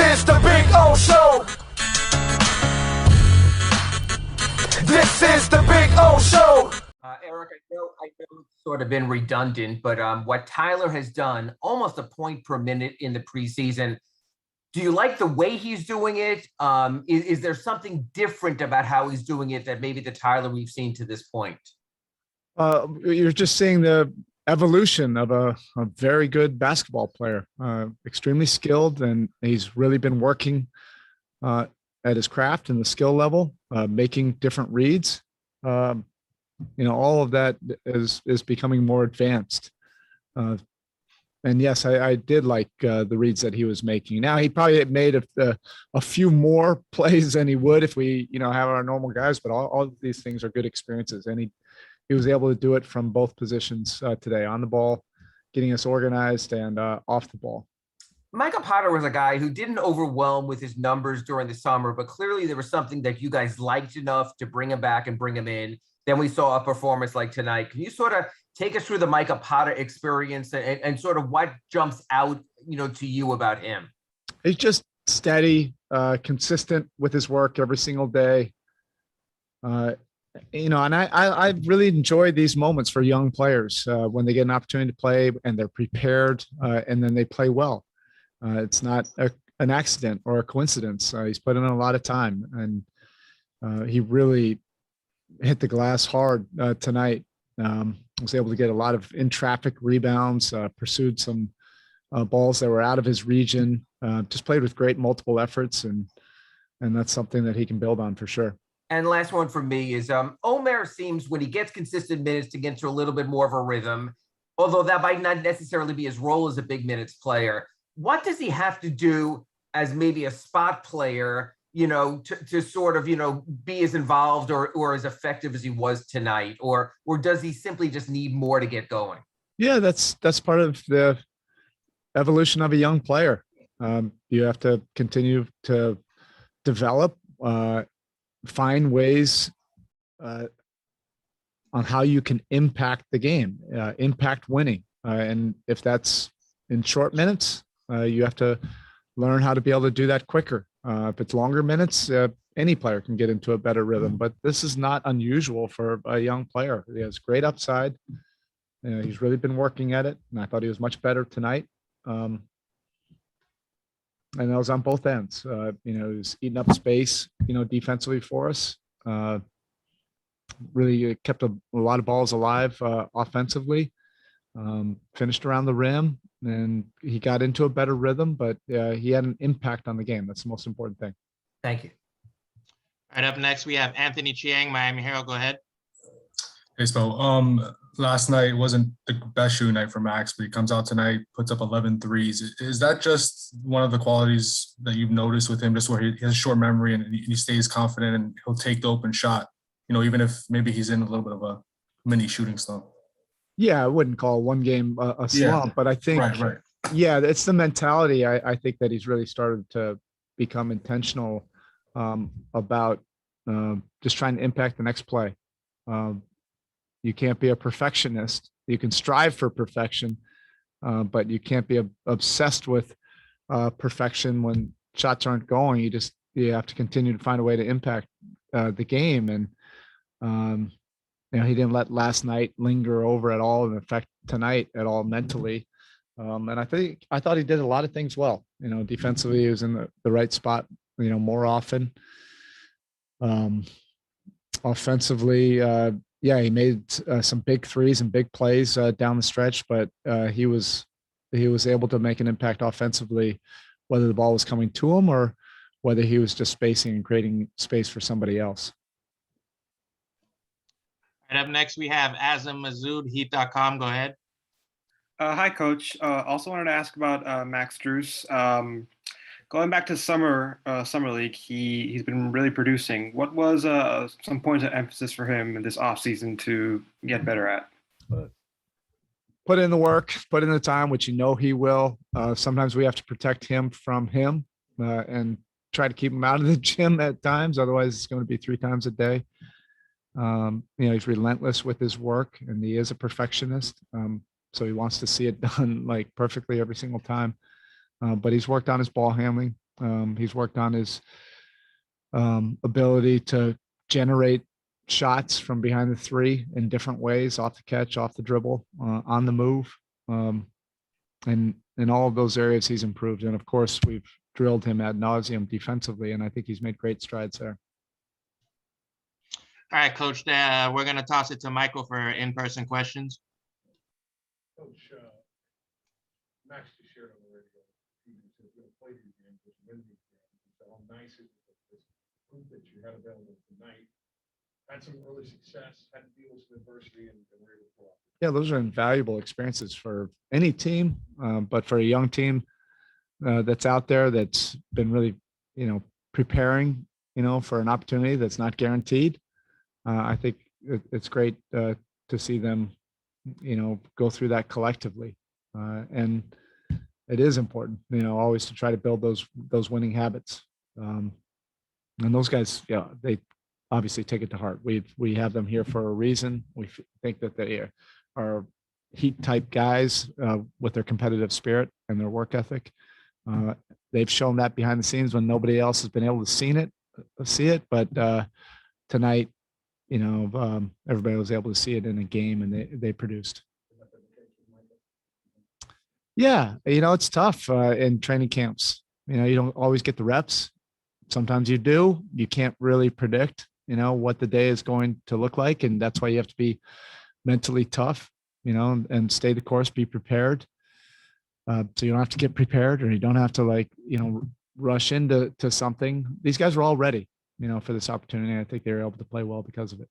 is the Big O Show. This is the Big O Show. Erik, I know it's sort of been redundant, but what Tyler has done, almost a point per minute in the preseason, do you like the way he's doing it? Is there something different about how he's doing it that maybe the Tyler we've seen to this point? You're just seeing the evolution of a very good basketball player, extremely skilled, and he's really been working at his craft and the skill level, making different reads. All of that is becoming more advanced. And yes, I did like the reads that he was making. Now he probably made a few more plays than he would if we, have our normal guys, but all of these things are good experiences. And he was able to do it from both positions today, on the ball, getting us organized, and off the ball. Micah Potter was a guy who didn't overwhelm with his numbers during the summer, but clearly there was something that you guys liked enough to bring him back and bring him in. Then we saw a performance like tonight. Can you sort of take us through the Micah Potter experience and sort of what jumps out, to you about him? He's just steady, consistent with his work every single day. And I really enjoy these moments for young players when they get an opportunity to play and they're prepared and then they play well. It's not an accident or a coincidence. He's put in a lot of time, and he really hit the glass hard tonight. Was able to get a lot of in-traffic rebounds, pursued some balls that were out of his region, just played with great multiple efforts, and that's something that he can build on for sure. And last one for me is Omer seems, when he gets consistent minutes, to get into a little bit more of a rhythm, although that might not necessarily be his role as a big minutes player. What does he have to do as maybe a spot player, to sort of, be as involved or as effective as he was tonight? Or does he simply just need more to get going? Yeah, that's part of the evolution of a young player. You have to continue to develop, find ways on how you can impact the game, impact winning. And if that's in short minutes, you have to learn how to be able to do that quicker. If it's longer minutes, any player can get into a better rhythm, but this is not unusual for a young player. He has great upside. He's really been working at it, and I thought he was much better tonight. And that was on both ends. He was eating up space, defensively for us. Really kept a lot of balls alive offensively. Finished around the rim, and he got into a better rhythm, but he had an impact on the game. That's the most important thing. Thank you. All right, up next, we have Anthony Chiang, Miami Herald. Go ahead. Hey, Spo. Last night wasn't the best shooting night for Max, but he comes out tonight, puts up 11 threes. Is that just one of the qualities that you've noticed with him, just where he has short memory and he stays confident and he'll take the open shot, even if maybe he's in a little bit of a mini shooting slump? Yeah, I wouldn't call one game a slump, but I think, right. Yeah, it's the mentality. I think that he's really started to become intentional about just trying to impact the next play. You can't be a perfectionist. You can strive for perfection, but you can't be obsessed with perfection when shots aren't going. You have to continue to find a way to impact the game. And he didn't let last night linger over at all and affect tonight at all mentally. And I thought he did a lot of things well. Defensively, he was in the right spot, more often. Offensively, he made some big threes and big plays down the stretch, but he was able to make an impact offensively, whether the ball was coming to him or whether he was just spacing and creating space for somebody else. All right, up next, we have Azam Mazood, Heat.com. Go ahead. Hi, Coach. Also wanted to ask about Max Strus. Going back to summer league, he's been really producing. What was some points of emphasis for him in this offseason to get better at? Put in the work, put in the time, which he will. Sometimes we have to protect him from him and try to keep him out of the gym at times. Otherwise, it's going to be 3 times a day. He's relentless with his work, and he is a perfectionist. So he wants to see it done like perfectly every single time. But he's worked on his ball handling. He's worked on his ability to generate shots from behind the three in different ways, off the catch, off the dribble, on the move. And in all of those areas, he's improved. And of course, we've drilled him ad nauseum defensively, and I think he's made great strides there. All right, Coach, we're going to toss it to Michael for in-person questions. Coach, Max just shared on the radio, he said you'll play these games, but you win these games. So how nice is it, this group that you had available tonight? Had some early success, had to deal with some adversity, and were able to pull off. Yeah, those are invaluable experiences for any team, but for a young team that's out there that's been really, preparing, for an opportunity that's not guaranteed. I think it's great to see them, go through that collectively, and it is important, always to try to build those winning habits. And those guys, they obviously take it to heart. We have them here for a reason. We think that they are heat type guys with their competitive spirit and their work ethic. They've shown that behind the scenes when nobody else has been able to see it. But tonight, everybody was able to see it in a game, and they produced. Yeah, it's tough in training camps. You don't always get the reps. Sometimes you do. You can't really predict, what the day is going to look like, and that's why you have to be mentally tough, and stay the course, be prepared. So you don't have to get prepared, or you don't have to rush into something. These guys were all ready, for this opportunity. I think they were able to play well because of it.